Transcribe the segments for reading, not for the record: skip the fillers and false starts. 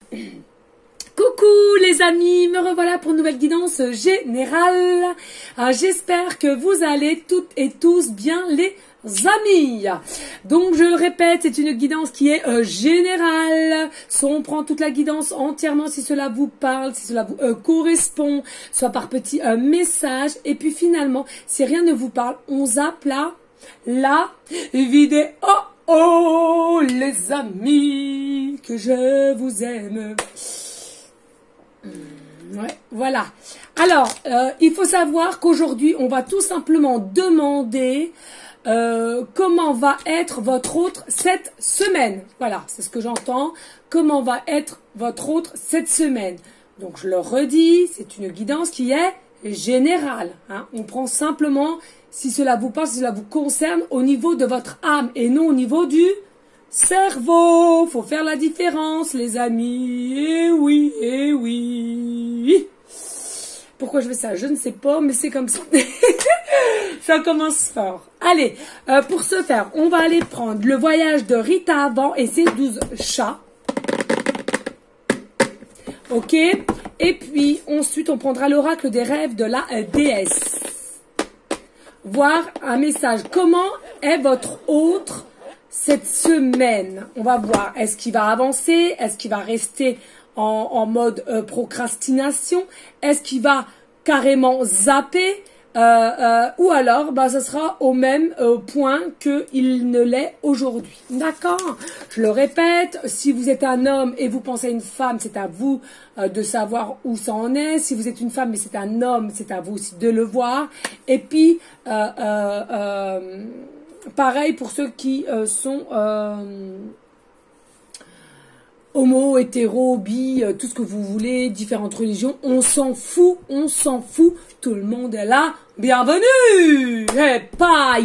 Coucou les amis, me revoilà pour une nouvelle guidance générale. J'espère que vous allez toutes et tous bien les amis. Donc je le répète, c'est une guidance qui est générale. Soit on prend toute la guidance entièrement si cela vous parle, si cela vous correspond, soit par petits messages. Et puis finalement, si rien ne vous parle, on zappe la vidéo. Oh les amis, que je vous aime. Ouais, voilà. Alors, il faut savoir qu'aujourd'hui, on va tout simplement demander comment va être votre autre cette semaine. Voilà, c'est ce que j'entends. Comment va être votre autre cette semaine. Donc, je le redis, c'est une guidance qui est générale. Hein. On prend simplement, si cela vous parle, si cela vous concerne, au niveau de votre âme et non au niveau du cerveau. Faut faire la différence, les amis. Eh oui, eh oui. Pourquoi je fais ça? Je ne sais pas, mais c'est comme ça. Ça commence fort. Allez, pour ce faire, on va aller prendre le voyage de Rita Avant et ses 12 chats. Ok? Et puis, ensuite, on prendra l'oracle des rêves de la déesse. Voir un message. Comment est votre autre cette semaine? On va voir. Est-ce qu'il va avancer? Est-ce qu'il va rester en mode procrastination? Est-ce qu'il va carrément zapper? Ou alors, bah, ça sera au même point qu'il ne l'est aujourd'hui. D'accord? Je le répète, si vous êtes un homme et vous pensez à une femme, c'est à vous de savoir où ça en est. Si vous êtes une femme mais c'est un homme, c'est à vous aussi de le voir. Et puis, pareil pour ceux qui sont homo, hétéro, bi, tout ce que vous voulez, différentes religions, on s'en fout, tout le monde est là, bienvenue, pas.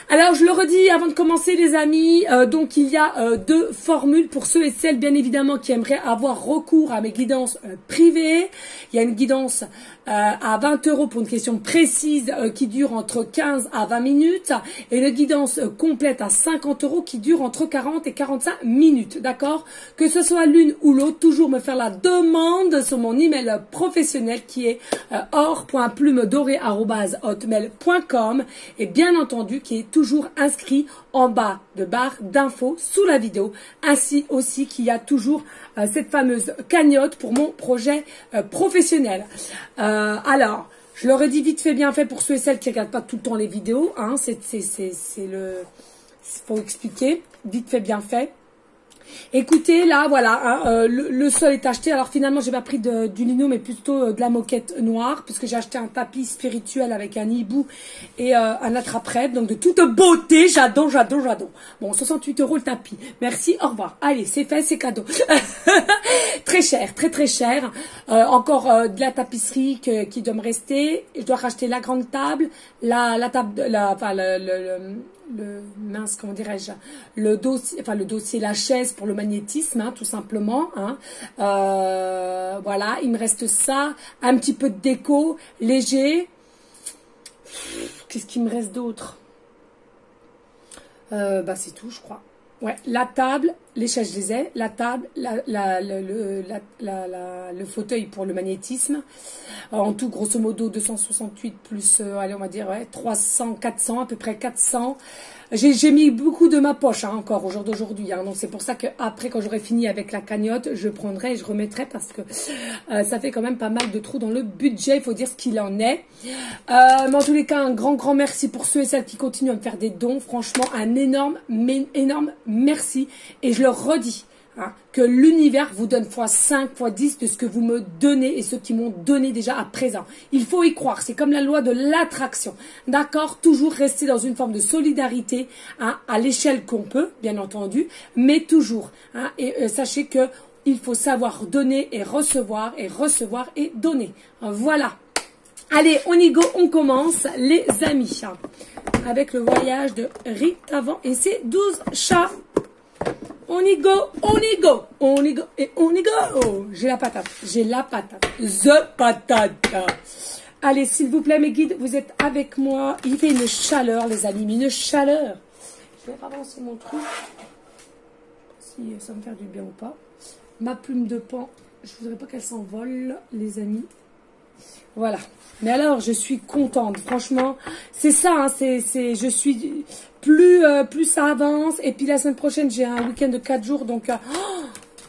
Alors je le redis avant de commencer les amis, donc il y a deux formules pour ceux et celles bien évidemment qui aimeraient avoir recours à mes guidances privées. Il y a une guidance à 20 € pour une question précise qui dure entre 15 à 20 minutes et une guidance complète à 50 € qui dure entre 40 et 45 minutes, d'accord? Que ce soit l'une ou l'autre, toujours me faire la demande sur mon email professionnel qui est or.plumedorée@hotmail.com et bien entendu qui est toujours inscrit en bas de barre d'infos sous la vidéo, ainsi aussi qu'il y a toujours cette fameuse cagnotte pour mon projet professionnel. Alors, je leur ai dit vite fait bien fait pour ceux et celles qui ne regardent pas tout le temps les vidéos, hein, faut expliquer, vite fait bien fait. Écoutez, là, voilà, hein, le sol est acheté. Alors finalement, j'ai pas pris du lino, mais plutôt de la moquette noire, puisque j'ai acheté un tapis spirituel avec un hibou et un attrape-rêve, donc de toute beauté. J'adore. Bon, 68 € le tapis. Merci, au revoir. Allez, c'est fait, c'est cadeau. Très cher, très cher. Encore de la tapisserie qui doit me rester. Je dois racheter la grande table, la table, mince, comment dirais-je, le dossier, la chaise pour le magnétisme, hein, tout simplement, hein. Voilà, il me reste ça, un petit peu de déco, léger. Qu'est-ce qu'il me reste d'autre? Bah c'est tout, je crois. Ouais, la table, les chaises je les ai, la table, le fauteuil pour le magnétisme. En tout, grosso modo, 268 plus, allez, on va dire, ouais, 300, 400, à peu près 400. J'ai mis beaucoup de ma poche, hein, encore, au jour d'aujourd'hui, hein, donc c'est pour ça que après, quand j'aurai fini avec la cagnotte, je prendrai et je remettrai parce que ça fait quand même pas mal de trous dans le budget, il faut dire ce qu'il en est. Mais en tous les cas, un grand merci pour ceux et celles qui continuent à me faire des dons. Franchement, un énorme merci. Et je le redis, hein, que l'univers vous donne x5, x10 de ce que vous me donnez et ceux qui m'ont donné déjà à présent. Il faut y croire, c'est comme la loi de l'attraction. D'accord? Toujours rester dans une forme de solidarité, hein, à l'échelle qu'on peut, bien entendu, mais toujours. Hein, et sachez que il faut savoir donner et recevoir et donner. Voilà. Allez, on y go, on commence, les amis. Avec le voyage de Rita Avant et ses 12 chats. On y go, et on y go. J'ai la patate, the patate. Allez, s'il vous plaît, mes guides, vous êtes avec moi. Il fait une chaleur, les amis, une chaleur. Je vais avancer mon truc. Si ça me fait du bien ou pas. Ma plume de pan, je voudrais pas qu'elle s'envole, les amis. Voilà. Mais alors, je suis contente. Franchement, c'est ça. Hein, je suis plus ça avance. Et puis la semaine prochaine, j'ai un week-end de 4 jours. Donc,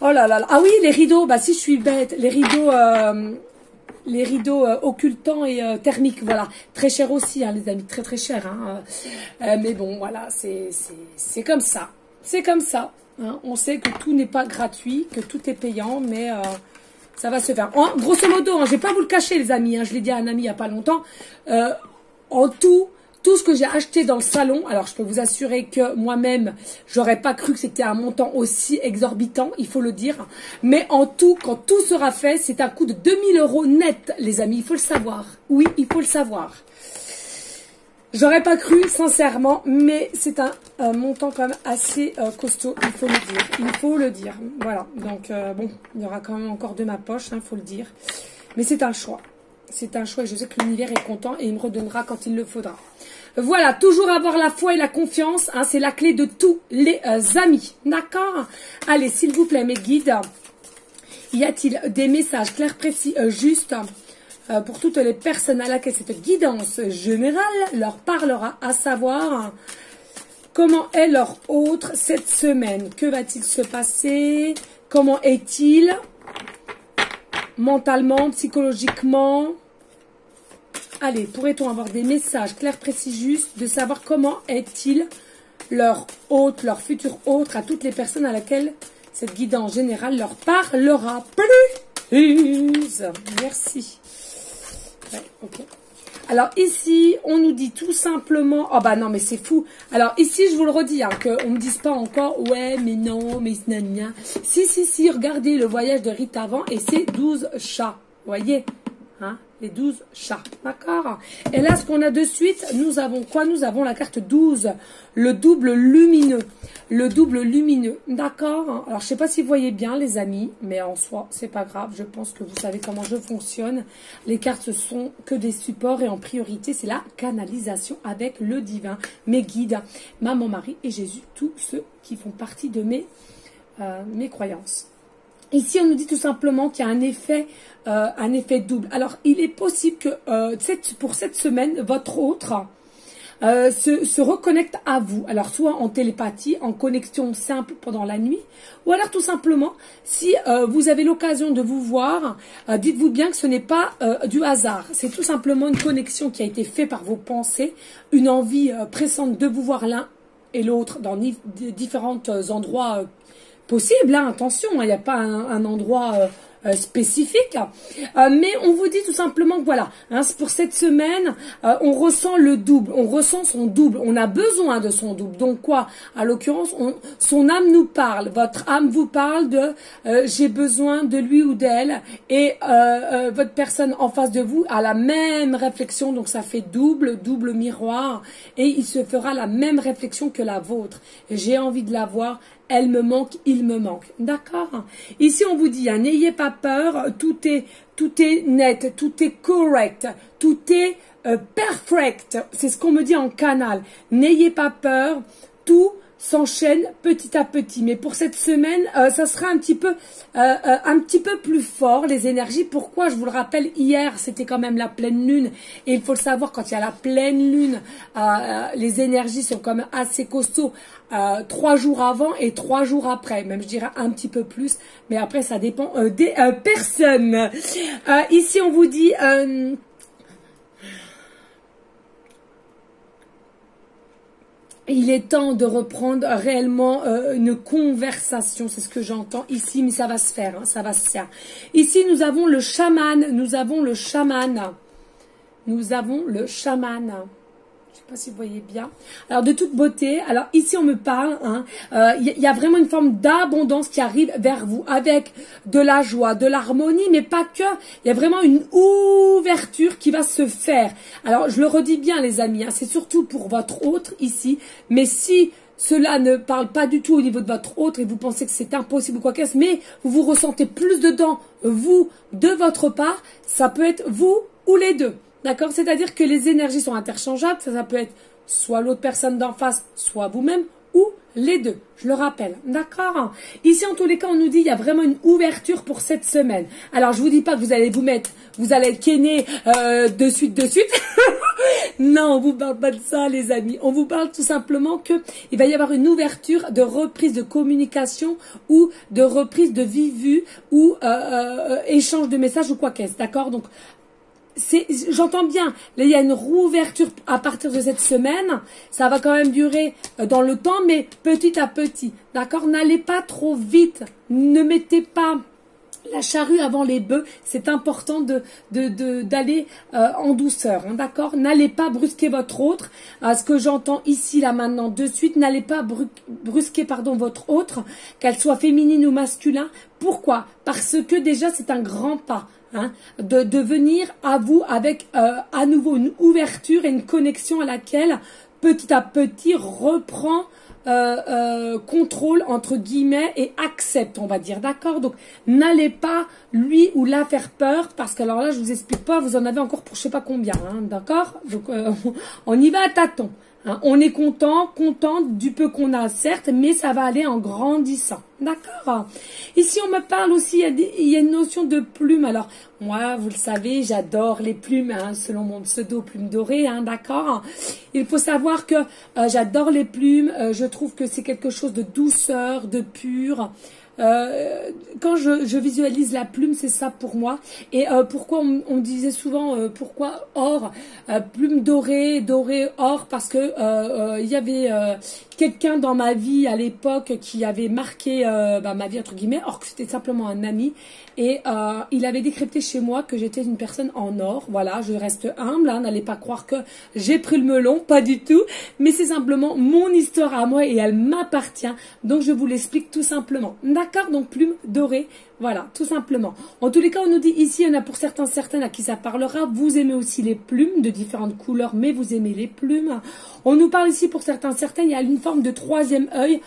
oh là là là. Ah oui, les rideaux. Bah si, je suis bête. Les rideaux occultants et thermiques. Voilà. Très cher aussi, hein, les amis. Très très cher. Hein. Mais bon, voilà. C'est comme ça. C'est comme ça. Hein. On sait que tout n'est pas gratuit, que tout est payant, mais... ça va se faire. Grosso modo, hein, je vais pas vous le cacher, les amis. Hein, je l'ai dit à un ami il n'y a pas longtemps. En tout ce que j'ai acheté dans le salon, alors je peux vous assurer que moi-même, j'aurais pas cru que c'était un montant aussi exorbitant, il faut le dire. Mais en tout, quand tout sera fait, c'est un coût de 2000 € net, les amis. Il faut le savoir. Oui, il faut le savoir. J'aurais pas cru, sincèrement, mais c'est un montant quand même assez costaud, il faut le dire. Il faut le dire. Voilà, donc bon, il y aura quand même encore de ma poche, il faut le dire. Mais c'est un choix. C'est un choix et je sais que l'univers est content et il me redonnera quand il le faudra. Voilà, toujours avoir la foi et la confiance, hein, c'est la clé de tous les amis. D'accord? Allez, s'il vous plaît, mes guides, y a-t-il des messages clairs, précis, justes pour toutes les personnes à laquelle cette guidance générale leur parlera, à savoir comment est leur autre cette semaine. Que va-t-il se passer? Comment est-il mentalement, psychologiquement? Allez, pourrait-on avoir des messages clairs, précis, justes de savoir comment est-il leur hôte, leur futur hôte, à toutes les personnes à laquelle cette guidance générale leur parlera plus. Merci. Ouais, ok. Alors ici, on nous dit tout simplement... Oh bah non, mais c'est fou. Alors ici, je vous le redis, hein, qu'on ne me dise pas encore... Ouais, mais non, mais snania. Si, regardez le voyage de Rita avant et c'est 12 chats. Vous voyez, hein, les 12 chats. D'accord? Et là, ce qu'on a de suite, nous avons quoi? Nous avons la carte 12, le double lumineux. Le double lumineux. D'accord? Alors, je ne sais pas si vous voyez bien, les amis, mais en soi, c'est pas grave. Je pense que vous savez comment je fonctionne. Les cartes, ce sont que des supports et en priorité, c'est la canalisation avec le divin, mes guides, maman, Marie et Jésus, tous ceux qui font partie de mes croyances. Ici, on nous dit tout simplement qu'il y a un effet double. Alors, il est possible que pour cette semaine, votre autre se reconnecte à vous. Alors, soit en télépathie, en connexion simple pendant la nuit, ou alors tout simplement, si vous avez l'occasion de vous voir, dites-vous bien que ce n'est pas du hasard. C'est tout simplement une connexion qui a été faite par vos pensées, une envie pressante de vous voir l'un et l'autre dans différents endroits possible, hein, attention, il n'y a pas un endroit spécifique, mais on vous dit tout simplement que voilà, hein, pour cette semaine, on ressent le double, on ressent son double, on a besoin de son double. Donc quoi? À l'occurrence, son âme nous parle, votre âme vous parle de j'ai besoin de lui ou d'elle, et votre personne en face de vous a la même réflexion, donc ça fait double miroir, et il se fera la même réflexion que la vôtre. J'ai envie de la voir. Elle me manque, il me manque. D'accord? Ici, on vous dit, hein, n'ayez pas peur, tout est net, tout est correct, tout est perfect. C'est ce qu'on me dit en canal. N'ayez pas peur, tout s'enchaîne petit à petit. Mais pour cette semaine, ça sera un petit peu plus fort, les énergies. Pourquoi? Je vous le rappelle, hier, c'était quand même la pleine lune. Et il faut le savoir, quand il y a la pleine lune, les énergies sont quand même assez costauds. 3 jours avant et 3 jours après. Même, je dirais un petit peu plus. Mais après, ça dépend des personnes. Ici, on vous dit... il est temps de reprendre réellement une conversation, c'est ce que j'entends ici, mais ça va se faire, hein, ça va se faire. Ici, nous avons le chaman, nous avons le chaman. Je ne sais pas si vous voyez bien. Alors, de toute beauté, alors ici, on me parle, hein, y a vraiment une forme d'abondance qui arrive vers vous, avec de la joie, de l'harmonie, mais pas que. Il y a vraiment une ouverture qui va se faire. Alors, je le redis bien, les amis, hein, c'est surtout pour votre autre ici, mais si cela ne parle pas du tout au niveau de votre autre et vous pensez que c'est impossible ou quoi qu'est-ce, mais vous vous ressentez plus dedans, vous, de votre part, ça peut être vous ou les deux. D'accord? C'est-à-dire que les énergies sont interchangeables. Ça peut être soit l'autre personne d'en face, soit vous-même, ou les deux, je le rappelle, d'accord? Ici, en tous les cas, on nous dit il y a vraiment une ouverture pour cette semaine. Alors, je vous dis pas que vous allez vous mettre, vous allez kenner de suite. Non, on vous parle pas de ça, les amis. On vous parle tout simplement que il va y avoir une ouverture de reprise de communication ou de reprise de vive ou échange de messages ou quoi qu'est-ce, d'accord? Donc, j'entends bien, là, il y a une rouverture à partir de cette semaine, ça va quand même durer dans le temps, mais petit à petit, d'accord? N'allez pas trop vite, ne mettez pas la charrue avant les bœufs, c'est important d'aller en douceur, hein, d'accord? N'allez pas brusquer votre autre, ce que j'entends ici, là, maintenant, de suite, n'allez pas brusquer, pardon, votre autre, qu'elle soit féminine ou masculin. Pourquoi? Parce que déjà, c'est un grand pas. Hein, de venir à vous avec à nouveau une ouverture et une connexion à laquelle petit à petit reprend contrôle entre guillemets et accepte, on va dire, d'accord? Donc n'allez pas lui ou la faire peur, parce que alors là je vous explique pas, vous en avez encore pour je sais pas combien, hein, d'accord? Donc on y va à tâtons. Hein, on est contente du peu qu'on a, certes, mais ça va aller en grandissant. D'accord? Ici, on me parle aussi, il y a une notion de plume. Alors, moi, vous le savez, j'adore les plumes, hein, selon mon pseudo, plume dorée, hein, d'accord? Il faut savoir que j'adore les plumes, je trouve que c'est quelque chose de douceur, de pur. Quand je visualise la plume, c'est ça pour moi. Et pourquoi on disait souvent pourquoi or, plume dorée, or, parce que il y avait quelqu'un dans ma vie à l'époque qui avait marqué ma vie entre guillemets, or que c'était simplement un ami. Et il avait décrypté chez moi que j'étais une personne en or. Voilà, je reste humble, hein, n'allez pas croire que j'ai pris le melon, pas du tout. Mais c'est simplement mon histoire à moi et elle m'appartient. Donc je vous l'explique tout simplement. D'accord? Donc plume dorée, voilà, tout simplement. En tous les cas, on nous dit ici, il y en a pour certaines à qui ça parlera. Vous aimez aussi les plumes de différentes couleurs, mais vous aimez les plumes. On nous parle ici pour certaines, il y a une forme de troisième œil.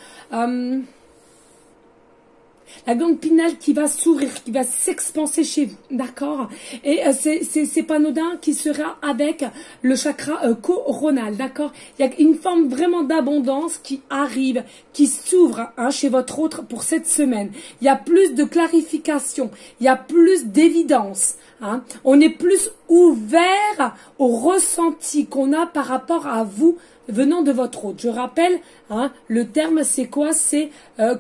La glande pinale qui va s'ouvrir, qui va s'expanser chez vous, d'accord? Et c'est pas anodin qui sera avec le chakra coronal, d'accord? Il y a une forme vraiment d'abondance qui arrive, qui s'ouvre hein, chez votre autre pour cette semaine. Il y a plus de clarification, il y a plus d'évidence. Hein? On est plus ouvert au ressenti qu'on a par rapport à vous venant de votre hôte. Je rappelle, hein, le terme c'est quoi? C'est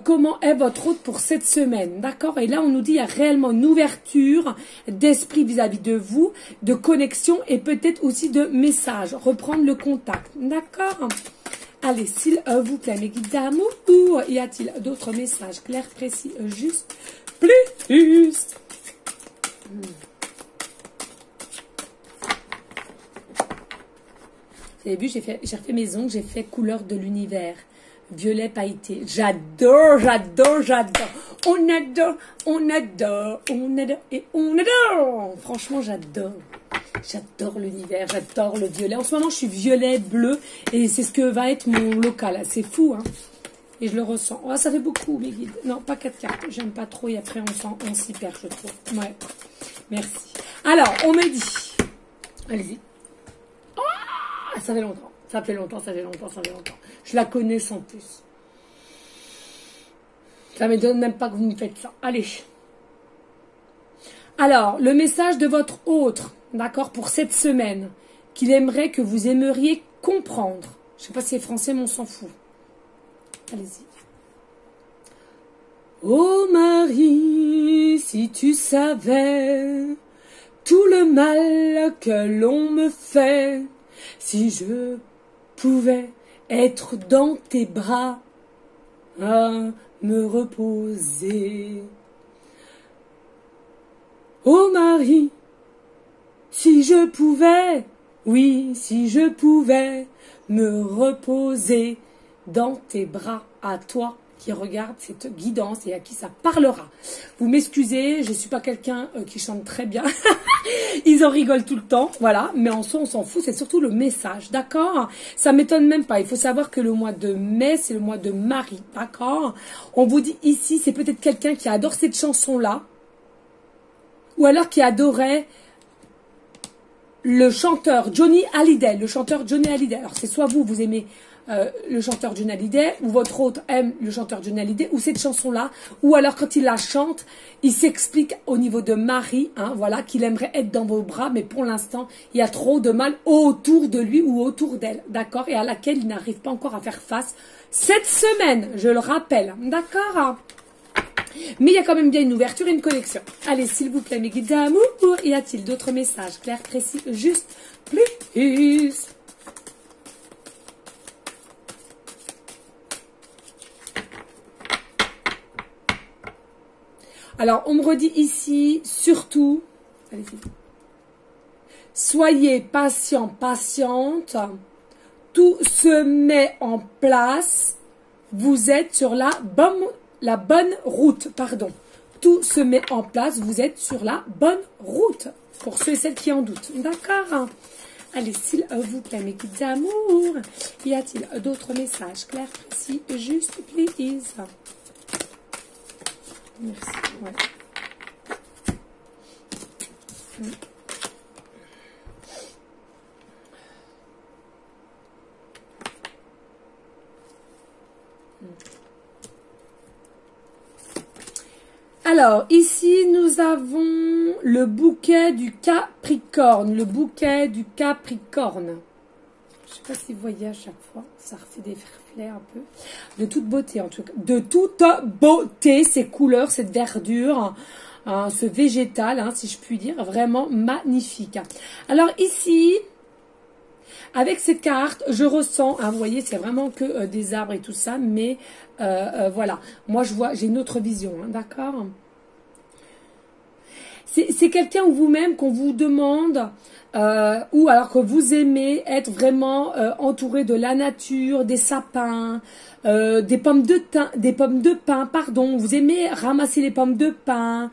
comment est votre hôte pour cette semaine, d'accord? Et là on nous dit il y a réellement une ouverture d'esprit vis-à-vis de vous, de connexion et peut-être aussi de message, reprendre le contact, d'accord? Allez, s'il vous plaît, mes guides d'amour, ou y a-t-il d'autres messages clairs, précis, juste, plus? Vous avez vu, j'ai refait mes ongles, j'ai fait couleur de l'univers. Violet pailleté. J'adore. On adore et on adore. Franchement, j'adore. J'adore l'univers, j'adore le violet. En ce moment, je suis violet, bleu et c'est ce que va être mon local. C'est fou, hein. Et je le ressens. Oh, ça fait beaucoup, mes guides. Non, pas 4 cartes. J'aime pas trop et après, on s'y perd, je trouve. Ouais. Merci. Alors, on me dit. Allez-y. Ça fait longtemps. Ça fait longtemps. Je la connais sans plus. Ça ne m'étonne même pas que vous me faites ça. Allez. Alors, le message de votre autre, d'accord, pour cette semaine, qu'il aimerait que vous aimeriez comprendre. Je ne sais pas si c'est français, mais on s'en fout. Allez-y. Oh Marie, si tu savais tout le mal que l'on me fait, si je pouvais être dans tes bras à me reposer. Oh Marie, si je pouvais, oui, si je pouvais me reposer dans tes bras à toi qui regarde cette guidance et à qui ça parlera. Vous m'excusez, je ne suis pas quelqu'un qui chante très bien. Ils en rigolent tout le temps, voilà. Mais en soi, on s'en fout, c'est surtout le message, d'accord? Ça m'étonne même pas. Il faut savoir que le mois de mai, c'est le mois de Marie, d'accord? On vous dit ici, c'est peut-être quelqu'un qui adore cette chanson-là, ou alors qui adorait le chanteur Johnny Hallyday. Le chanteur Johnny Hallyday. Alors, c'est soit vous aimez le chanteur Johnny Hallyday, ou votre autre aime le chanteur Johnny Hallyday, ou cette chanson-là, ou alors quand il la chante, il s'explique au niveau de Marie, hein, voilà, qu'il aimerait être dans vos bras, mais pour l'instant, il y a trop de mal autour de lui ou autour d'elle, d'accord, et à laquelle il n'arrive pas encore à faire face cette semaine, je le rappelle, d'accord. Mais il y a quand même bien une ouverture et une connexion. Allez, s'il vous plaît, mes guides d'amour, y a-t-il d'autres messages clairs, précis, juste, plus? Alors, on me redit ici, surtout, allez-y, soyez patient, patiente, tout se met en place, vous êtes sur la bonne route, pardon. Tout se met en place, vous êtes sur la bonne route, pour ceux et celles qui en doutent, d'accord? Allez, s'il vous plaît, mes guides d'amour, y a-t-il d'autres messages clairs, précis, juste, please? Merci, ouais. Alors, ici, nous avons le bouquet du Capricorne. Le bouquet du Capricorne. Je ne sais pas si vous voyez à chaque fois. Ça refait des reflets un peu. De toute beauté, en tout cas. De toute beauté, ces couleurs, cette verdure, hein, ce végétal, hein, si je puis dire. Vraiment magnifique. Alors, ici, avec cette carte, je ressens, hein, vous voyez, c'est vraiment que des arbres et tout ça, mais voilà. Moi, je vois, j'ai une autre vision, hein, d'accord? C'est quelqu'un ou vous-même qu'on vous demande, ou alors que vous aimez être vraiment entouré de la nature, des sapins, des pommes de pin, pardon. Vous aimez ramasser les pommes de pin,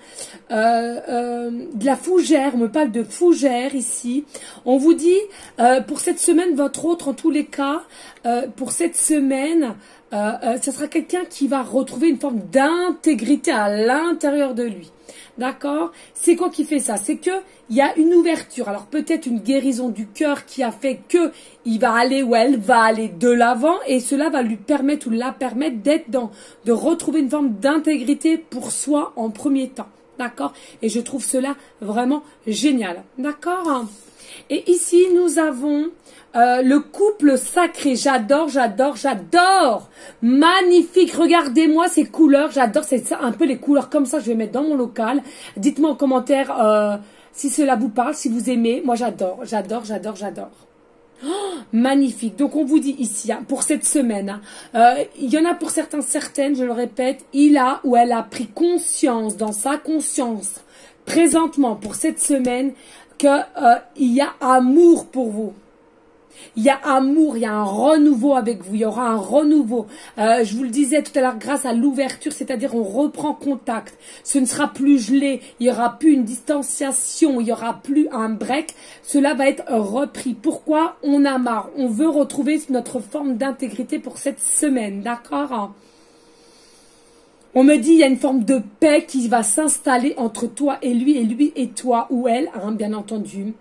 de la fougère. On me parle de fougère ici. On vous dit, pour cette semaine, votre autre, en tous les cas, pour cette semaine, ce sera quelqu'un qui va retrouver une forme d'intégrité à l'intérieur de lui. D'accord? C'est quoi qui fait ça? C'est que il y a une ouverture. Alors peut-être une guérison du cœur qui a fait que il va aller ou elle va aller de l'avant et cela va lui permettre ou la permettre de retrouver une forme d'intégrité pour soi en premier temps. D'accord? Et je trouve cela vraiment génial. D'accord? Et ici, nous avons le couple sacré. J'adore, j'adore, j'adore. Magnifique. Regardez-moi ces couleurs. J'adore. C'est ça, un peu les couleurs comme ça. Je vais mettre dans mon local. Dites-moi en commentaire si cela vous parle, si vous aimez. Moi, j'adore, j'adore, j'adore, j'adore. Oh, magnifique. Donc, on vous dit ici, hein, pour cette semaine, hein, il y en a pour certains, certaines, je le répète, il a ou elle a pris conscience dans sa conscience présentement pour cette semaine qu'il y a amour pour vous. Il y a amour, il y a un renouveau avec vous, il y aura un renouveau. Je vous le disais tout à l'heure, grâce à l'ouverture, c'est-à-dire on reprend contact. Ce ne sera plus gelé, il n'y aura plus une distanciation, il n'y aura plus un break. Cela va être repris. Pourquoi? On a marre, on veut retrouver notre forme d'intégrité pour cette semaine, d'accord? On me dit il y a une forme de paix qui va s'installer entre toi et lui et toi ou elle, hein, bien entendu.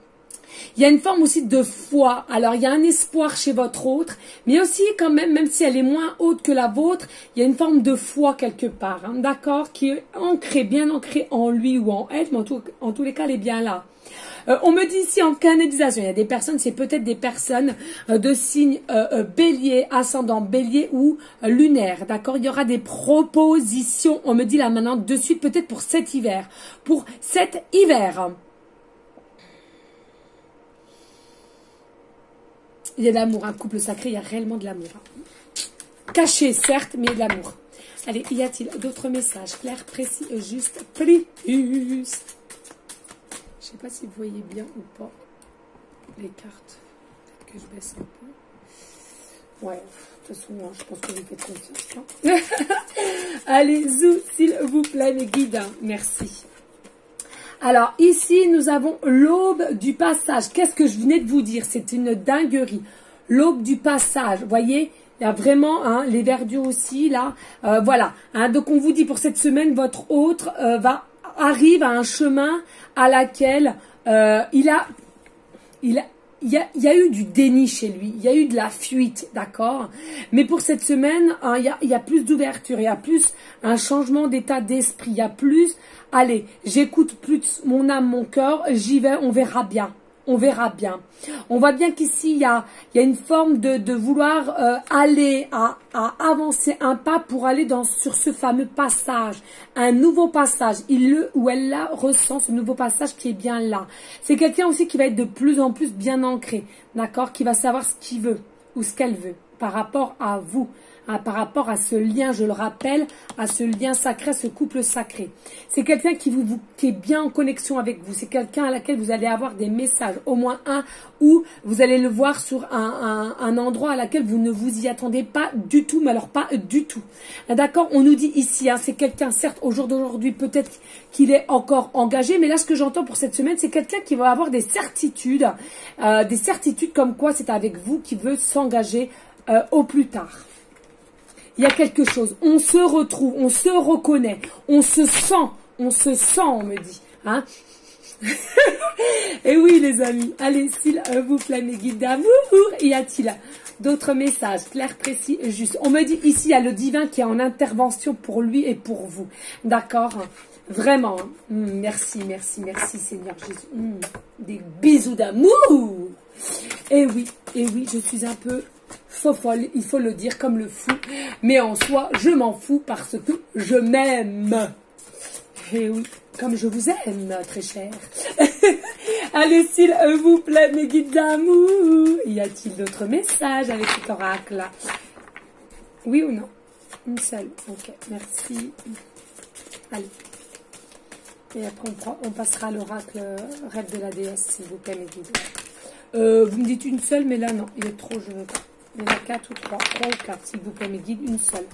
Il y a une forme aussi de foi. Alors, il y a un espoir chez votre autre, mais aussi quand même si elle est moins haute que la vôtre, il y a une forme de foi quelque part, hein, d'accord, qui est ancrée, bien ancrée en lui ou en elle, mais en tous les cas, elle est bien là. On me dit ici en canalisation, il y a des personnes, c'est peut-être des personnes de signe bélier, ascendant bélier ou lunaire, d'accord. Il y aura des propositions, on me dit là maintenant de suite, peut-être pour cet hiver. Pour cet hiver. Il y a de l'amour, un couple sacré, il y a réellement de l'amour. Caché, certes, mais il y a de l'amour. Allez, y a-t-il d'autres messages clairs, précis, juste, plus? Je ne sais pas si vous voyez bien ou pas les cartes. Peut-être que je baisse un peu. Ouais, de toute façon, je pense que vous faites confiance. Hein. Allez, zou, s'il vous plaît, mes guides. Merci. Alors, ici, nous avons l'aube du passage. Qu'est-ce que je venais de vous dire? C'est une dinguerie. L'aube du passage, vous voyez, il y a vraiment hein, les verdures aussi, là. Voilà. Hein, donc, on vous dit pour cette semaine, votre autre arrive à un chemin à laquelle il il y a eu du déni chez lui, il y a eu de la fuite, d'accord? Mais pour cette semaine, hein, il y a plus d'ouverture, il y a plus un changement d'état d'esprit, il y a plus, allez, j'écoute plus mon âme, mon cœur, j'y vais, on verra bien. On verra bien. On voit bien qu'ici, il y a une forme de vouloir aller à avancer un pas pour aller sur ce fameux passage. Un nouveau passage. Il ou elle là ressent ce nouveau passage qui est bien là. C'est quelqu'un aussi qui va être de plus en plus bien ancré. D'accord? Qui va savoir ce qu'il veut ou ce qu'elle veut par rapport à vous. Hein, par rapport à ce lien, je le rappelle, à ce lien sacré, ce couple sacré. C'est quelqu'un qui est bien en connexion avec vous. C'est quelqu'un à laquelle vous allez avoir des messages, au moins un, où vous allez le voir sur un endroit à laquelle vous ne vous y attendez pas du tout, mais alors pas du tout. D'accord? On nous dit ici, hein, c'est quelqu'un, certes, au jour d'aujourd'hui, peut-être qu'il est encore engagé, mais là, ce que j'entends pour cette semaine, c'est quelqu'un qui va avoir des certitudes comme quoi c'est avec vous qui veut s'engager au plus tard. Il y a quelque chose, on se retrouve, on se reconnaît, on se sent, on me dit. Hein. Et oui les amis, allez s'il vous plaît mes guides d'amour, y a-t-il d'autres messages clairs, précis et justes? On me dit ici, il y a le divin qui est en intervention pour lui et pour vous. D'accord? Vraiment. Merci, merci, merci Seigneur Jésus. Des bisous d'amour. Et oui, je suis un peu folle, il faut le dire comme le fou, mais en soi, je m'en fous parce que je m'aime. Et oui, comme je vous aime, très cher. Allez, s'il vous plaît, mes guides d'amour, y a-t-il d'autres messages avec cet oracle-là? Oui ou non? Une seule, ok, merci. Allez. Et après, on passera à l'oracle rêve de la déesse, s'il vous plaît, mes guides. Vous me dites une seule, mais là, non, il est trop, je veux pas. Il y en a 4 ou 3 ou 4, s'il vous plaît, mes guides, une seule.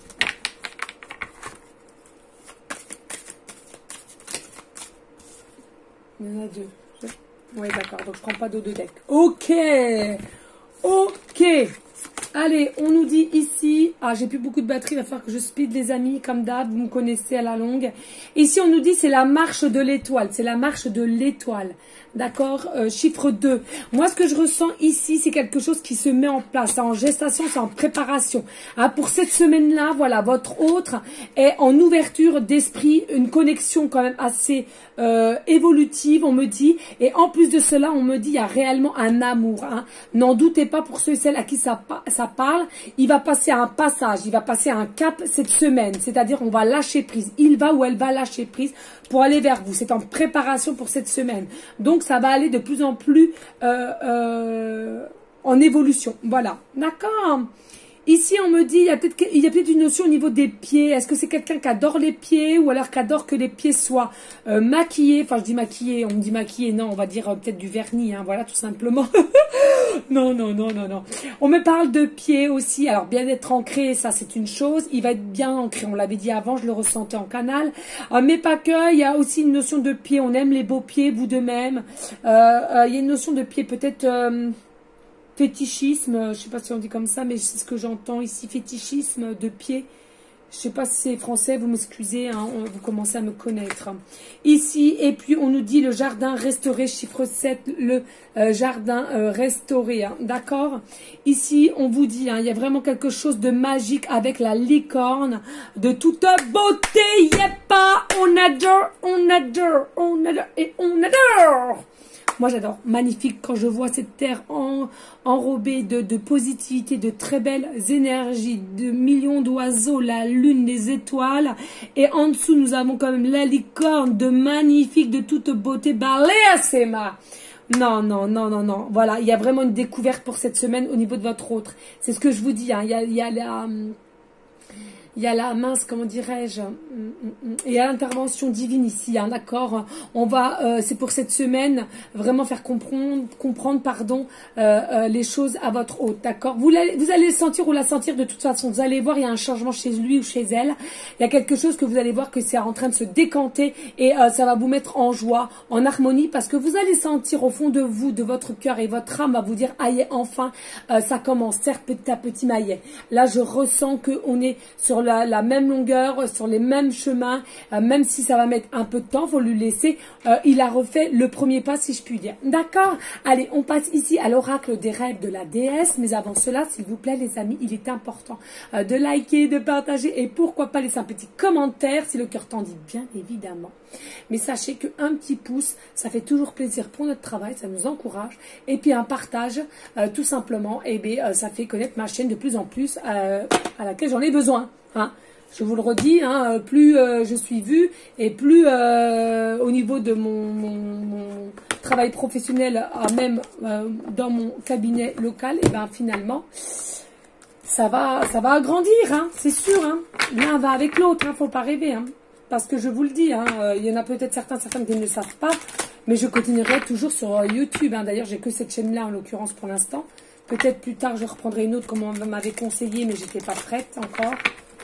Il y en a 2. Oui, d'accord, donc je prends pas d'eau de deck. Ok. Allez, on nous dit ici, j'ai plus beaucoup de batterie, il va falloir que je speed les amis, comme d'hab, vous me connaissez à la longue. Ici, on nous dit c'est la marche de l'étoile, c'est la marche de l'étoile. D'accord, chiffre 2. Moi, ce que je ressens ici, c'est quelque chose qui se met en place. C'est en gestation, c'est en préparation. Hein, pour cette semaine-là, voilà, votre autre est en ouverture d'esprit, une connexion quand même assez évolutive, on me dit. Et en plus de cela, on me dit, il y a réellement un amour. Hein. N'en doutez pas pour ceux et celles à qui ça parle. Il va passer à un passage, il va passer à un cap cette semaine. C'est-à-dire, on va lâcher prise. Il va ou elle va lâcher prise pour aller vers vous. C'est en préparation pour cette semaine. Donc, ça va aller de plus en plus en évolution. Voilà. D'accord. Ici, on me dit, il y a peut-être une notion au niveau des pieds. Est-ce que c'est quelqu'un qui adore les pieds ou alors qui adore que les pieds soient maquillés? Enfin, je dis maquillés, on me dit maquillés. Non, on va dire peut-être du vernis. Hein, voilà, tout simplement. Non. On me parle de pieds aussi. Alors, bien être ancré, ça, c'est une chose. Il va être bien ancré. On l'avait dit avant, je le ressentais en canal. Mais pas que. Il y a aussi une notion de pieds. On aime les beaux pieds, vous de même. Il y a une notion de pieds peut-être... fétichisme, je sais pas si on dit comme ça, mais c'est ce que j'entends ici, fétichisme de pied. Je sais pas si c'est français, vous m'excusez, hein, vous commencez à me connaître. Ici, et puis on nous dit le jardin restauré, chiffre 7, le jardin restauré, hein, d'accord? Ici, on vous dit, hein, il y a vraiment quelque chose de magique avec la licorne, de toute beauté, yeppa, on adore, et on adore. Moi, j'adore. Magnifique quand je vois cette terre enrobée de positivité, de très belles énergies, de millions d'oiseaux, la lune, les étoiles. Et en dessous, nous avons quand même la licorne de magnifique, de toute beauté. Baléasema. Non. Voilà, il y a vraiment une découverte pour cette semaine au niveau de votre autre. C'est ce que je vous dis. Hein. Il y a la mince, comment dirais-je, il y a l'intervention divine ici, hein, d'accord. On va, c'est pour cette semaine, vraiment faire comprendre, les choses à votre hôte, d'accord. Vous allez le sentir ou la sentir de toute façon. Vous allez voir, il y a un changement chez lui ou chez elle. Il y a quelque chose que vous allez voir que c'est en train de se décanter et ça va vous mettre en joie, en harmonie, parce que vous allez sentir au fond de vous, de votre cœur et votre âme va vous dire, aïe, enfin, ça commence, certes petit à petit, maillet. Là, je ressens qu'on est sur la même longueur, sur les mêmes chemins, même si ça va mettre un peu de temps, faut lui laisser. Il a refait le premier pas, si je puis dire. D'accord? Allez, on passe ici à l'oracle des rêves de la déesse. Mais avant cela, s'il vous plaît, les amis, il est important de liker, de partager et pourquoi pas laisser un petit commentaire si le cœur t'en dit, bien évidemment. Mais sachez qu'un petit pouce, ça fait toujours plaisir pour notre travail, ça nous encourage. Et puis un partage, tout simplement, et bien, ça fait connaître ma chaîne de plus en plus à laquelle j'en ai besoin. Hein. Je vous le redis, hein, plus je suis vue et plus au niveau de mon travail professionnel, même dans mon cabinet local, et ben finalement, ça va agrandir, hein, c'est sûr. Hein. L'un va avec l'autre, hein, faut pas rêver. Hein. Parce que je vous le dis, hein, il y en a peut-être certaines qui ne le savent pas, mais je continuerai toujours sur YouTube. Hein. D'ailleurs, j'ai que cette chaîne-là en l'occurrence pour l'instant. Peut-être plus tard, je reprendrai une autre comme on m'avait conseillé, mais j'étais pas prête encore.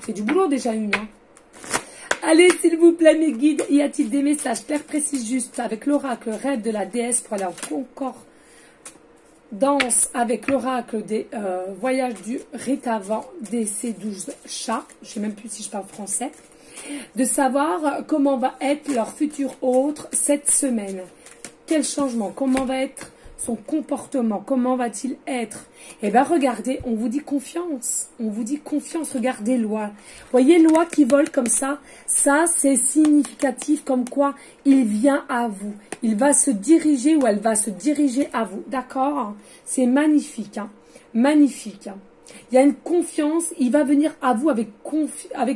C'est du boulot déjà une. Hein. Allez, s'il vous plaît, mes guides, y a-t-il des messages clairs, précis, justes avec l'oracle rêve de la déesse pour aller en concordance avec l'oracle des voyages du Rétavant des C12 chats. Je sais même plus si je parle français. De savoir comment va être leur futur autre cette semaine. Quel changement, comment va être son comportement, comment va-t-il être? Eh bien, regardez, on vous dit confiance. On vous dit confiance, regardez Loi. Voyez Loi qui vole comme ça. Ça, c'est significatif comme quoi il vient à vous. Il va se diriger ou elle va se diriger à vous. D'accord? C'est magnifique. Hein? Magnifique. Hein? Il y a une confiance, il va venir à vous avec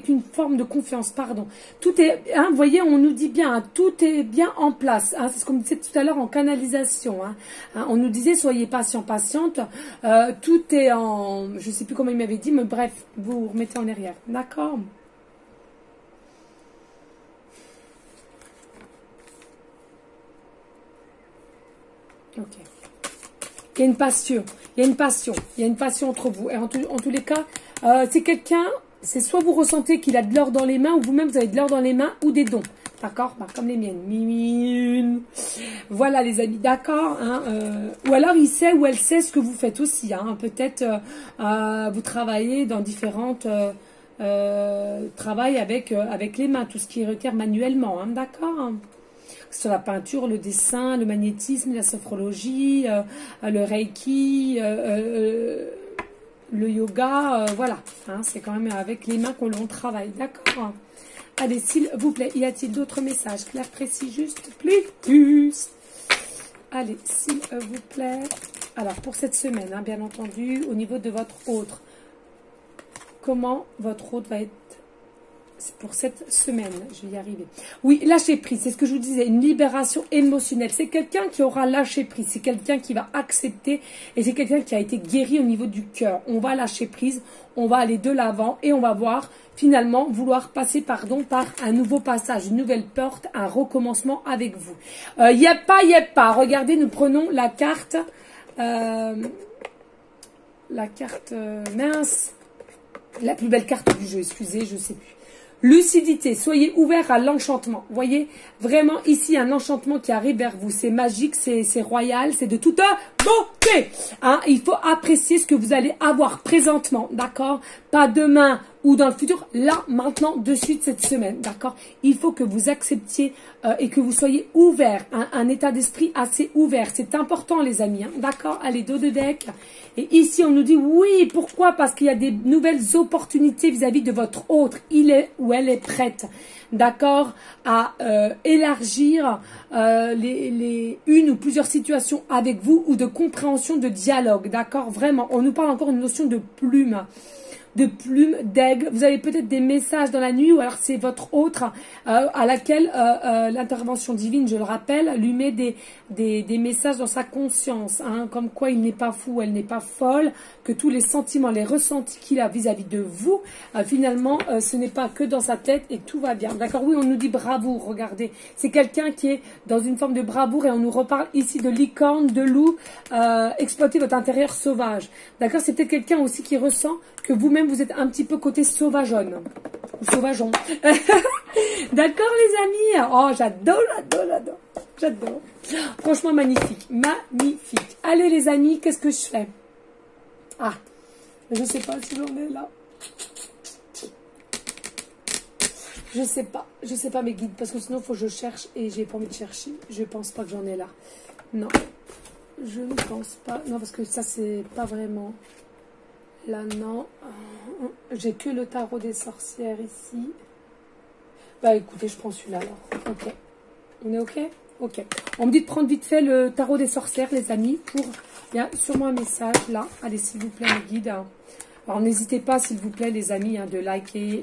une forme de confiance, pardon. Tout est, hein, vous voyez, on nous dit bien, hein, tout est bien en place. Hein, c'est ce qu'on disait tout à l'heure en canalisation. Hein. On nous disait, soyez patient, patiente. Tout est en, je ne sais plus comment il m'avait dit, mais bref, vous remettez en arrière. D'accord? Ok. Il y a une passion, il y a une passion entre vous. Et en tous les cas, c'est quelqu'un, c'est soit vous ressentez qu'il a de l'or dans les mains, ou vous-même vous avez de l'or dans les mains, ou des dons. D'accord? Bah, comme les miennes. Mimine. Voilà les amis, d'accord, hein, ou alors il sait ou elle sait ce que vous faites aussi. Hein, peut-être vous travaillez dans différentes travails avec les mains, tout ce qui requiert manuellement. Hein, d'accord? Sur la peinture, le dessin, le magnétisme, la sophrologie, le reiki, le yoga, voilà. Hein, c'est quand même avec les mains qu'on travaille, d'accord? Allez, s'il vous plaît, y a-t-il d'autres messages clairs, précis, juste, plus? Allez, s'il vous plaît. Alors, pour cette semaine, hein, bien entendu, au niveau de votre autre, comment votre autre va être pour cette semaine? Je vais y arriver. Oui, lâcher prise, c'est ce que je vous disais, une libération émotionnelle. C'est quelqu'un qui aura lâché prise, c'est quelqu'un qui va accepter et c'est quelqu'un qui a été guéri au niveau du cœur. On va lâcher prise, on va aller de l'avant et on va voir finalement vouloir passer par un nouveau passage, une nouvelle porte, un recommencement avec vous. Y a pas. Regardez, nous prenons la carte, mince, la plus belle carte du jeu, excusez, je sais plus. Lucidité, soyez ouverts à l'enchantement. Voyez, vraiment ici un enchantement qui arrive vers vous. C'est magique, c'est royal, c'est de toute beauté. Hein, il faut apprécier ce que vous allez avoir présentement, d'accord? Pas demain ou dans le futur, là, maintenant, de suite cette semaine, d'accord? Il faut que vous acceptiez et que vous soyez ouverts, un état d'esprit assez ouvert. C'est important les amis, hein, d'accord? Allez, dos de deck. Et ici, on nous dit oui, pourquoi? Parce qu'il y a des nouvelles opportunités vis-à-vis de votre autre. Il est ou elle est prête, d'accord, à élargir une ou plusieurs situations avec vous ou de compréhension, de dialogue, d'accord? Vraiment, on nous parle encore d'une notion de plume. D'aigle. Vous avez peut-être des messages dans la nuit ou alors c'est votre autre à laquelle l'intervention divine, je le rappelle, lui met des messages dans sa conscience, hein, comme quoi il n'est pas fou, elle n'est pas folle, que tous les sentiments, les ressentis qu'il a vis-à-vis de vous, finalement, ce n'est pas que dans sa tête et tout va bien. D'accord? Oui, on nous dit bravoure, regardez. C'est quelqu'un qui est dans une forme de bravoure et on nous reparle ici de licorne, de loup, exploiter votre intérieur sauvage. D'accord? C'est peut-être quelqu'un aussi qui ressent que vous-même, vous êtes un petit peu côté sauvageonne. Ou sauvageon. D'accord, les amis? Oh, j'adore. Franchement, magnifique. Magnifique. Allez, les amis, qu'est-ce que je fais? Ah, je ne sais pas si j'en ai là. Je sais pas mes guides, parce que sinon, il faut que je cherche et j'ai pas envie de chercher. Je pense pas que j'en ai là. Non, je ne pense pas. Non, parce que ça, c'est pas vraiment... Là, non. J'ai que le tarot des sorcières ici. Bah, écoutez, je prends celui-là, alors. Ok. On est ok? Ok. On me dit de prendre vite fait le tarot des sorcières, les amis, pour... Il y a sûrement un message, là. Allez, s'il vous plaît, mes guides. Alors, n'hésitez pas, s'il vous plaît, les amis, de liker...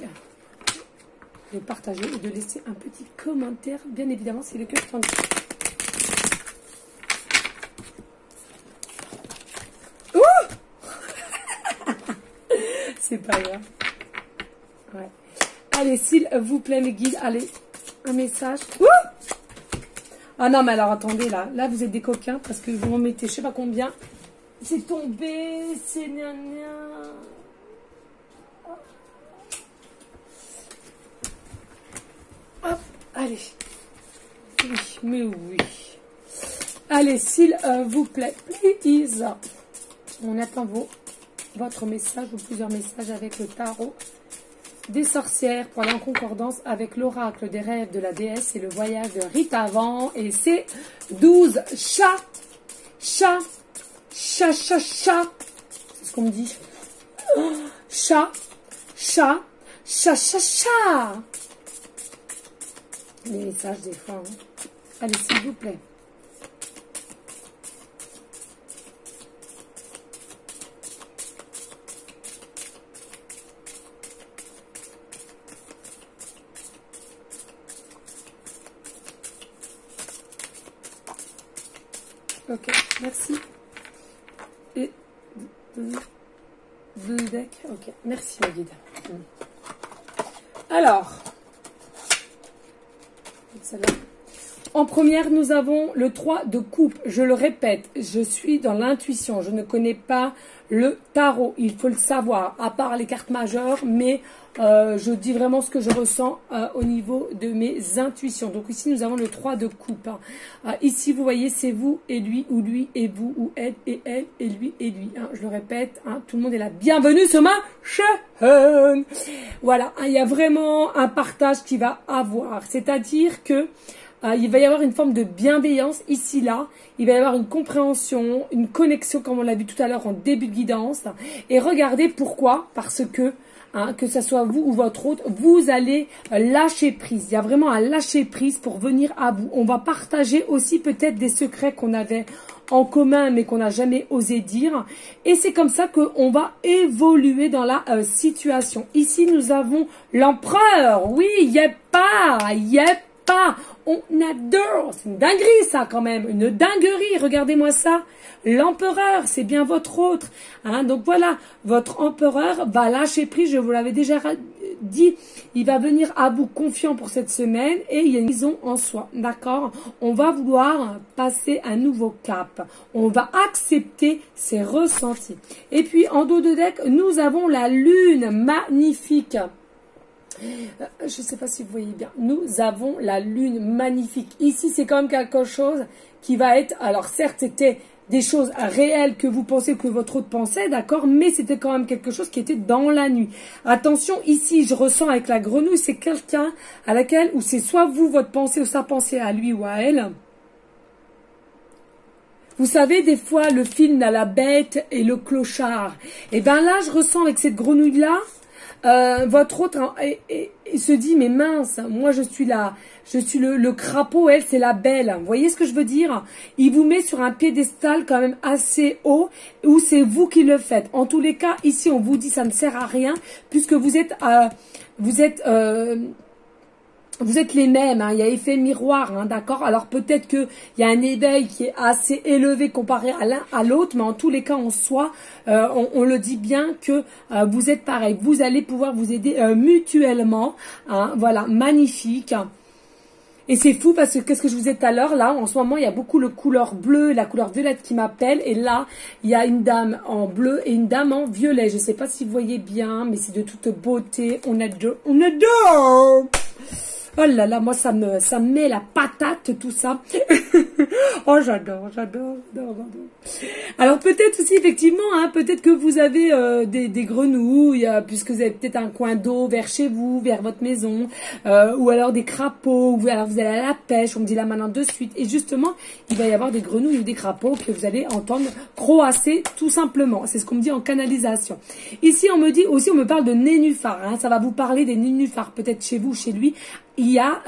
de partager et de laisser un petit commentaire. Bien évidemment, c'est le cœur qui en dit. C'est pas grave. Ouais. Allez, s'il vous plaît, mes guides, allez, un message. Ah non, mais alors attendez, là, vous êtes des coquins parce que vous m'en mettez, je sais pas combien. C'est tombé, c'est gna gna. Hop, allez. Oui, mais oui. Allez, s'il vous plaît, please. On attend votre message ou plusieurs messages avec le tarot des sorcières pour aller en concordance avec l'oracle des rêves de la déesse et le voyage de Rita Avant. Et c'est 12 chats. Chat. Chat, chat, chat. C'est ce qu'on me dit. Chat. Chat. Chat, chat, chat. Les messages des fois. Hein. Allez, s'il vous plaît. Ok, merci. Et deux decks. Ok, merci ma guide. Alors, en première, nous avons le 3 de coupe. Je le répète, je suis dans l'intuition. Je ne connais pas le tarot. Il faut le savoir, à part les cartes majeures, mais je dis vraiment ce que je ressens au niveau de mes intuitions. Donc ici, nous avons le 3 de coupe. Ici, vous voyez, c'est vous et lui, ou lui et vous, ou elle et lui et lui. Hein, je le répète, hein, tout le monde est là. Bienvenue sur ma chaîne. Voilà, hein, il y a vraiment un partage qui va avoir. C'est-à-dire que il va y avoir une forme de bienveillance ici, là. Il va y avoir une compréhension, une connexion, comme on l'a vu tout à l'heure en début de guidance. Et regardez pourquoi. Parce que, hein, que ce soit vous ou votre autre, vous allez lâcher prise. Il y a vraiment un lâcher prise pour venir à vous. On va partager aussi peut-être des secrets qu'on avait en commun, mais qu'on n'a jamais osé dire. Et c'est comme ça qu'on va évoluer dans la situation. Ici, nous avons l'empereur. Oui, yep pas. On adore. C'est une dinguerie, ça, quand même. Une dinguerie. Regardez-moi ça. L'empereur, c'est bien votre autre. Hein, donc voilà, votre empereur va lâcher prise. Je vous l'avais déjà dit. Il va venir à bout confiant pour cette semaine. Et il y a une maison en soi. D'accord? On va vouloir passer un nouveau cap. On va accepter ses ressentis. Et puis, en dos de deck, nous avons la lune magnifique. Je ne sais pas si vous voyez bien. Nous avons la lune magnifique. Ici, c'est quand même quelque chose qui va être... Alors, certes, c'était des choses réelles que vous pensez, que votre autre pensait, d'accord? Mais c'était quand même quelque chose qui était dans la nuit. Attention, ici, je ressens avec la grenouille, c'est quelqu'un à laquelle... Ou c'est soit vous, votre pensée, ou sa pensée à lui ou à elle. Vous savez, des fois, le film à la bête et le clochard. Et bien là, je ressens avec cette grenouille-là... votre autre se dit mais mince, moi je suis le crapaud, elle c'est la belle. Vous voyez ce que je veux dire? Il vous met sur un piédestal quand même assez haut où c'est vous qui le faites. En tous les cas, ici on vous dit ça ne sert à rien puisque vous êtes les mêmes, hein, il y a effet miroir, hein, d'accord? Alors peut-être qu'il y a un éveil qui est assez élevé comparé à l'un à l'autre, mais en tous les cas en soi, on le dit bien que vous êtes pareil. Vous allez pouvoir vous aider mutuellement, hein, voilà, magnifique. Et c'est fou parce que qu'est-ce que je vous disais tout à l'heure, là, en ce moment, il y a beaucoup le couleur bleue, la couleur violette qui m'appelle. Et là, il y a une dame en bleu et une dame en violet. Je ne sais pas si vous voyez bien, mais c'est de toute beauté. On adore, on adore. Oh là là, moi ça me met la patate tout ça. Oh, j'adore, j'adore, j'adore, j'adore. Alors peut-être aussi, effectivement, hein, peut-être que vous avez des grenouilles, puisque vous avez peut-être un coin d'eau vers chez vous, vers votre maison, ou alors des crapauds, ou alors vous allez à la pêche, on me dit là maintenant de suite. Et justement, il va y avoir des grenouilles ou des crapauds que vous allez entendre croasser tout simplement. C'est ce qu'on me dit en canalisation. Ici, on me dit aussi, on me parle de nénuphars. Hein, ça va vous parler des nénuphars, peut-être chez vous, chez lui. Il y a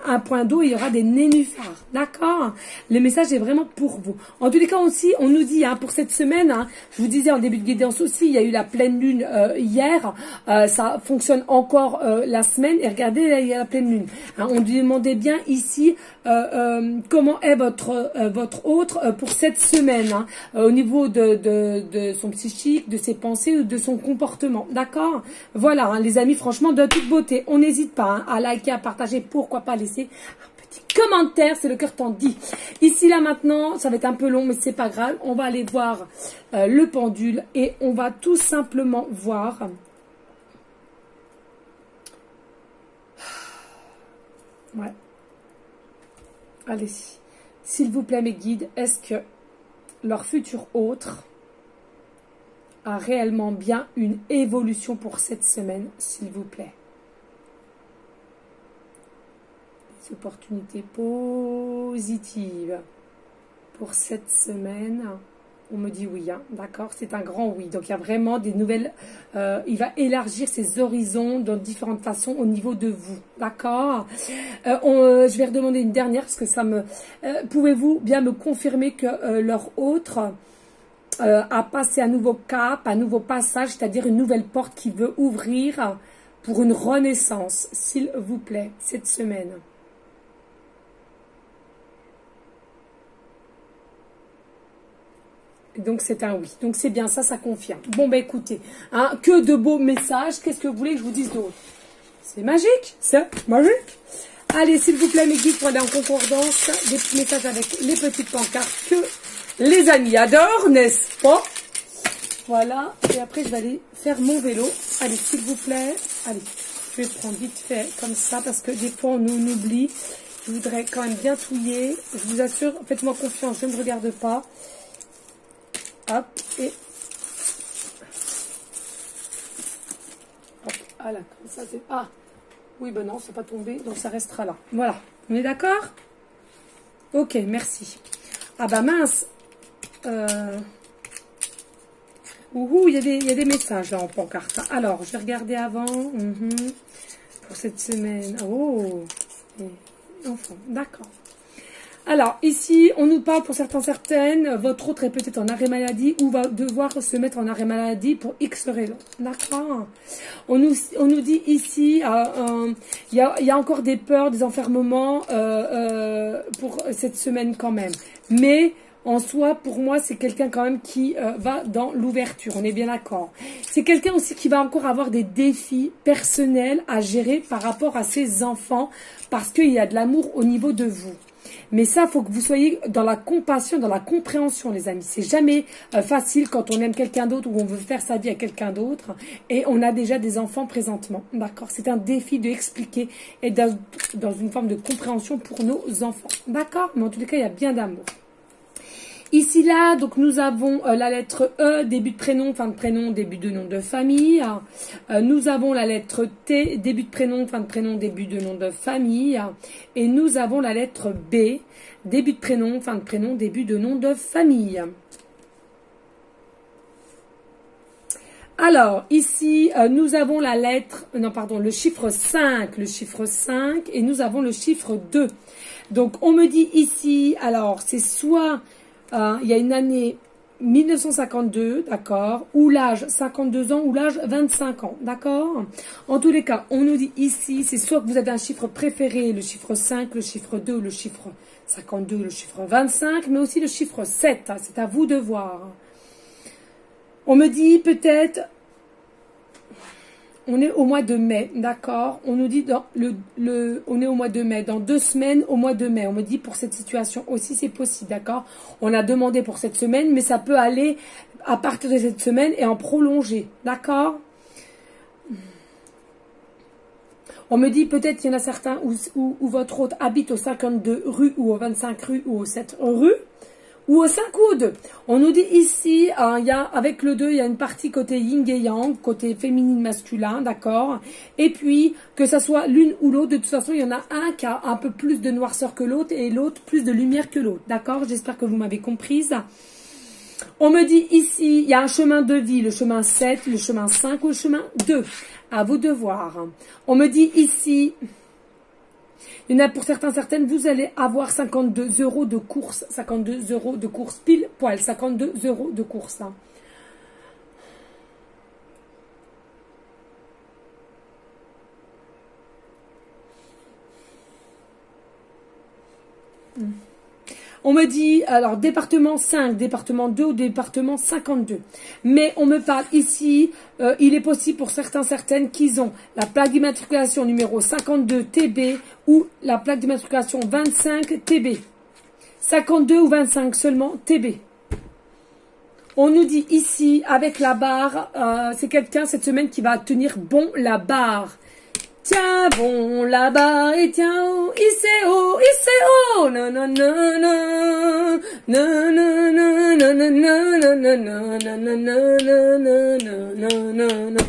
un point d'eau, il y aura des nénuphars, d'accord? Le message est vraiment pour vous. En tous les cas aussi, on nous dit, hein, pour cette semaine, hein, je vous disais en début de guidance aussi, il y a eu la pleine lune hier, ça fonctionne encore la semaine, et regardez, là, il y a la pleine lune. Hein, on lui demandait bien ici comment est votre autre pour cette semaine, hein, au niveau de son psychique, de ses pensées ou de son comportement, d'accord? Voilà, hein, les amis, franchement, de toute beauté, on n'hésite pas hein, à liker, à partager, pourquoi pas laisser un petit commentaire, c'est le cœur t'en dit. Ici, là, maintenant, ça va être un peu long, mais c'est pas grave. On va aller voir le pendule et on va tout simplement voir. Ouais. Allez, s'il vous plaît, mes guides, est-ce que leur futur autre a réellement bien une évolution pour cette semaine, s'il vous plaît? Opportunités positives pour cette semaine. On me dit oui, hein, d'accord, c'est un grand oui. Donc il y a vraiment des nouvelles, il va élargir ses horizons dans différentes façons au niveau de vous, d'accord. Je vais redemander une dernière parce que ça me... Pouvez-vous bien me confirmer que leur autre a passé un nouveau cap, un nouveau passage, c'est-à-dire une nouvelle porte qui veut ouvrir pour une renaissance, s'il vous plaît, cette semaine? Donc c'est un oui. Donc c'est bien ça, ça confirme. Bon ben écoutez, hein, que de beaux messages. Qu'est-ce que vous voulez que je vous dise d'autre? C'est magique, c'est magique. Allez, s'il vous plaît, mes guides, pour aller en concordance, des petits messages avec les petites pancartes que les amis adorent, n'est-ce pas? Voilà. Et après, je vais aller faire mon vélo. Allez, s'il vous plaît. Allez, je vais prendre vite fait comme ça parce que des fois, on oublie. Je voudrais quand même bien touiller. Je vous assure, faites-moi confiance, je ne me regarde pas. Hop, et hop, voilà, comme ça c'est... Ah, oui, ben non, c'est pas tombé, donc ça restera là. Voilà, on est d'accord? Ok, merci. Ah bah mince. Ouhou, il y a des messages là en pancarte. Alors, je vais regarder avant. Pour cette semaine. Oh, enfin, d'accord. Alors, ici, on nous parle pour certaines, votre autre est peut-être en arrêt maladie ou va devoir se mettre en arrêt maladie pour X raisons. D'accord. On nous dit ici, il y a encore des peurs, des enfermements pour cette semaine quand même. Mais en soi, pour moi, c'est quelqu'un quand même qui va dans l'ouverture. On est bien d'accord. C'est quelqu'un aussi qui va encore avoir des défis personnels à gérer par rapport à ses enfants parce qu'il y a de l'amour au niveau de vous. Mais ça, il faut que vous soyez dans la compassion, dans la compréhension, les amis. C'est jamais facile quand on aime quelqu'un d'autre ou on veut faire sa vie à quelqu'un d'autre et on a déjà des enfants présentement. D'accord? C'est un défi de expliquer et dans une forme de compréhension pour nos enfants. D'accord? Mais en tous les cas, il y a bien d'amour. Ici, là, donc nous avons la lettre E, début de prénom, fin de prénom, début de nom de famille. Nous avons la lettre T, début de prénom, fin de prénom, début de nom de famille. Et nous avons la lettre B, début de prénom, fin de prénom, début de nom de famille. Alors, ici, nous avons la lettre, non, pardon, le chiffre 5, et nous avons le chiffre 2. Donc, on me dit ici, alors, c'est soit... il y a une année 1952, d'accord, ou l'âge 52 ans, ou l'âge 25 ans, d'accord. En tous les cas, on nous dit ici, c'est soit que vous avez un chiffre préféré, le chiffre 5, le chiffre 2, le chiffre 52, le chiffre 25, mais aussi le chiffre 7, hein, c'est à vous de voir. On me dit peut-être... On est au mois de mai, d'accord. On nous dit dans on est au mois de mai, dans 2 semaines au mois de mai. On me dit pour cette situation aussi c'est possible, d'accord. On a demandé pour cette semaine, mais ça peut aller à partir de cette semaine et en prolonger, d'accord. On me dit peut-être qu'il y en a certains où votre hôte habite au 52 rue ou au 25 rue ou au 7 rue. Ou au 5 ou au 2. On nous dit ici, il y a, avec le 2, il y a une partie côté yin et yang, côté féminine masculin, d'accord. Et puis, que ça soit l'une ou l'autre, de toute façon, il y en a un qui a un peu plus de noirceur que l'autre et l'autre plus de lumière que l'autre, d'accord. J'espère que vous m'avez comprise. On me dit ici, il y a un chemin de vie, le chemin 7, le chemin 5 ou le chemin 2. À vous de voir. On me dit ici... Il y en a pour certaines, vous allez avoir 52 € de course, 52 € de course, pile poil, 52 € de course. Hein. On me dit, alors, département 5, département 2 ou département 52. Mais on me parle ici, il est possible pour certaines qu'ils ont la plaque d'immatriculation numéro 52 TB ou la plaque d'immatriculation 25 TB. 52 ou 25 seulement TB. On nous dit ici, avec la barre, c'est quelqu'un cette semaine qui va tenir bon la barre. Tiens bon là-bas et tiens haut, haut, haut, non non non non, non non non non non non non non non non non non non.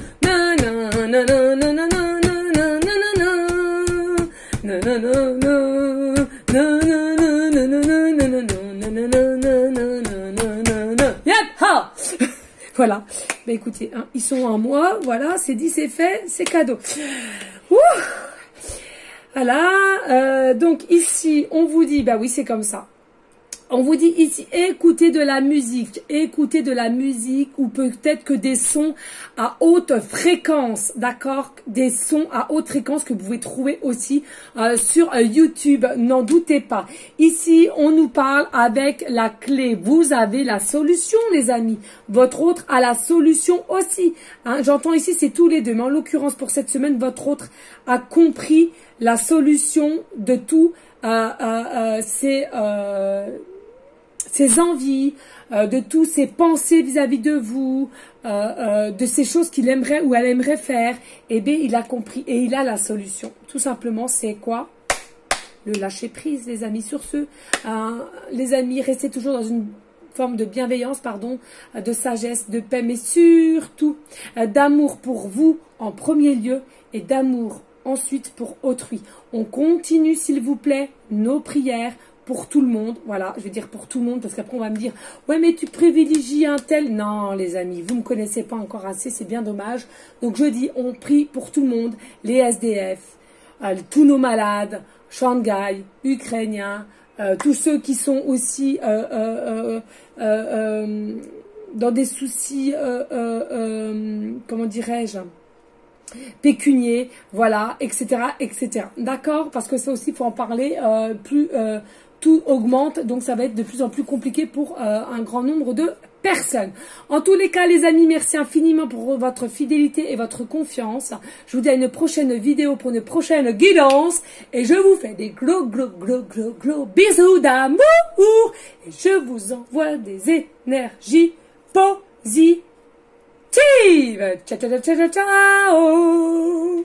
Voilà, bah écoutez, hein, ils sont en moi, voilà, c'est dit, c'est fait, c'est cadeau. Ouh, voilà, donc ici, on vous dit, bah oui, c'est comme ça. On vous dit ici, écoutez de la musique ou peut-être que des sons à haute fréquence, d'accord? Des sons à haute fréquence que vous pouvez trouver aussi sur YouTube, n'en doutez pas. Ici, on nous parle avec la clé. Vous avez la solution, les amis. Votre autre a la solution aussi. Hein, j'entends ici, c'est tous les deux. Mais en l'occurrence, pour cette semaine, votre autre a compris la solution de tout. Ses envies, de tous ses pensées vis-à-vis de vous, de ces choses qu'il aimerait ou elle aimerait faire, eh bien, il a compris et il a la solution. Tout simplement, c'est quoi? Le lâcher prise, les amis. Sur ce, les amis, restez toujours dans une forme de bienveillance, pardon, de sagesse, de paix, mais surtout d'amour pour vous en premier lieu et d'amour ensuite pour autrui. On continue, s'il vous plaît, nos prières pour tout le monde, voilà, je vais dire pour tout le monde, parce qu'après on va me dire, ouais mais tu privilégies un tel, non les amis, vous ne me connaissez pas encore assez, c'est bien dommage, donc je dis, on prie pour tout le monde, les SDF, tous nos malades, Shanghai, Ukrainiens, tous ceux qui sont aussi dans des soucis, comment dirais-je, pécunier, voilà, etc., etc. D'accord? Parce que ça aussi, il faut en parler, plus tout augmente, donc ça va être de plus en plus compliqué pour un grand nombre de personnes. En tous les cas, les amis, merci infiniment pour votre fidélité et votre confiance. Je vous dis à une prochaine vidéo pour une prochaine guidance, et je vous fais des gros bisous d'amour, et je vous envoie des énergies positives. Ciao, ciao, ciao, ciao, ciao.